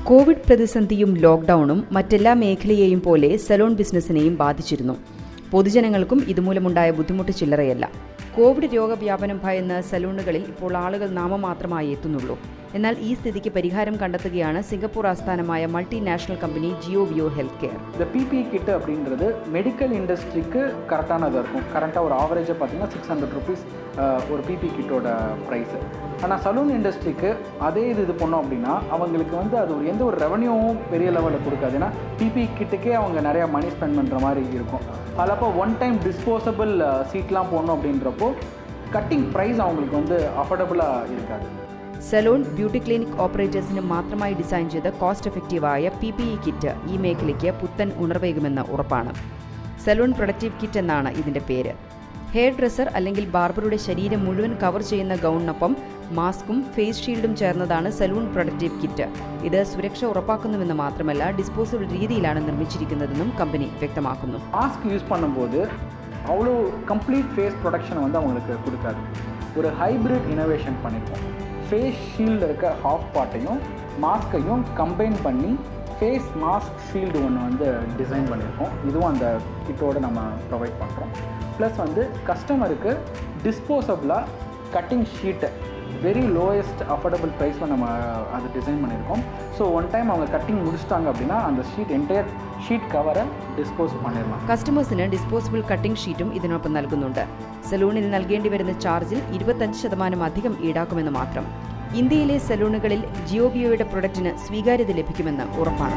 Covid പ്രതിസന്ധിയും ലോക്ക്ഡൌണും മറ്റെല്ലാ മേഖലയെയും പോലെ സലൂൺ ബിസിനസിനെയും ബാധിച്ചിരുന്നു. പൊതുജനങ്ങൾക്കും ഇതുമൂലമുണ്ടായ ബുദ്ധിമുട്ട് ചില്ലറയല്ല. കോവിഡ് രോഗവ്യാപനം ഭയന്ന് സലൂണുകളിൽ ഇപ്പോൾ ആളുകൾ നാമമാത്രമായി എത്തുന്നുള്ളൂ. എന്നാൽ ഈ സ്ഥിതിക്ക് പരിഹാരം കണ്ടെത്തുകയാണ് സിംഗപ്പൂർ ആസ്ഥാനമായ മൾട്ടിനാഷണൽ കമ്പനി ജിയോവിയോ ഹെൽത്ത് കെയർ. இந்த பிபி கிட் அப்படின்றது மெடிக்கல் இண்டஸ்ட்ரிக்கு கரெக்டானதாக இருக்கும். கரெக்டாக ஒரு ஆவரேஜாக பார்த்தீங்கன்னா ₹600 ஒரு பிபி கிட்டோட ப்ரைஸு. ஆனால் சலூன் இண்டஸ்ட்ரிக்கு அதே இது பண்ணோம் அப்படின்னா அவங்களுக்கு அது எந்த ஒரு ரெவன்யூவும் பெரிய லெவலில் கொடுக்காது. ஏன்னா பிபி கிட்டுக்கே அவங்க நிறையா மணி ஸ்பெண்ட் பண்ணுற மாதிரி இருக்கும். அதில் அப்போ ஒன் டைம் டிஸ்போசபிள் சீட்லாம் போடணும் அப்படின்றப்போ கட்டிங் ப்ரைஸ் அவங்களுக்கு அஃபோர்டபுளாக இருக்காது. സലൂൺ, ബ്യൂട്ടി ക്ലിനിക് ഓപ്പറേറ്റേഴ്സിന് മാത്രമായി ഡിസൈൻ ചെയ്ത കോസ്റ്റ് എഫക്റ്റീവായ PPE കിറ്റ് ഈ മേഖലയ്ക്ക് പുത്തൻ ഉണർവേകുമെന്ന് ഉറപ്പാണ്. സലൂൺ പ്രൊഡക്റ്റീവ് കിറ്റ് എന്നാണ് ഇതിന്റെ പേര്. ഹെയർ ഡ്രസ്സർ അല്ലെങ്കിൽ ബാർബറുടെ ശരീരം മുഴുവൻ കവർ ചെയ്യുന്ന ഗൗണിനൊപ്പം മാസ്കും ഫേസ് ഷീൽഡും ചേർന്നതാണ് സലൂൺ പ്രൊഡക്റ്റീവ് കിറ്റ്. ഇത് സുരക്ഷ ഉറപ്പാക്കുന്നുവെന്ന് മാത്രമല്ല, ഡിസ്പോസബിൾ രീതിയിലാണ് നിർമ്മിച്ചിരിക്കുന്നതെന്നും കമ്പനി വ്യക്തമാക്കുന്നു. മാസ്ക് യൂസ് பண்ணும்போது அவ்வளோ கம்ப்ளீட் ஃபேஸ் ப்ரொடக்ஷனை அவங்களுக்கு கொடுக்காது. ஒரு ஹைப்ரிட் இனோவேஷன் பண்ணியிருக்கோம். ஃபேஸ் ஷீல்டு இருக்க ஹாஃப் பார்ட்டையும் மாஸ்கையும் கம்பைன் பண்ணி ஃபேஸ் மாஸ்க் ஷீல்டு ஒன்று டிசைன் பண்ணியிருக்கோம். இதுவும் அந்த கிட்டோடு நம்ம ப்ரொவைட் பண்ணுறோம். ப்ளஸ் கஸ்டமருக்கு டிஸ்போசபிளாக கட்டிங் ஷீட்டை வெரி லோயஸ்ட் அஃபோர்டபுள் ப்ரைஸில் நம்ம அது டிசைன் பண்ணியிருக்கோம். ஸோ ஒன் டைம் அவங்க கட்டிங் முடிச்சிட்டாங்க அப்படின்னா அந்த sheet entire sheet cover dispose பண்ணிடலாம். കസ്റ്റമേഴ്സിന് ഡിസ്പോസിബിൾ കട്ടിംഗ് ഷീറ്റും ഇതിനൊപ്പം നൽകുന്നുണ്ട്. സലൂണിൽ നൽകേണ്ടി വരുന്ന ചാർജിൽ 25% അധികം ഈടാക്കുമെന്ന് മാത്രം. ഇന്ത്യയിലെ സലൂണുകളിൽ ജിയോവിയോയുടെ പ്രൊഡക്റ്റിന് സ്വീകാര്യത ലഭിക്കുമെന്ന് ഉറപ്പാണ്.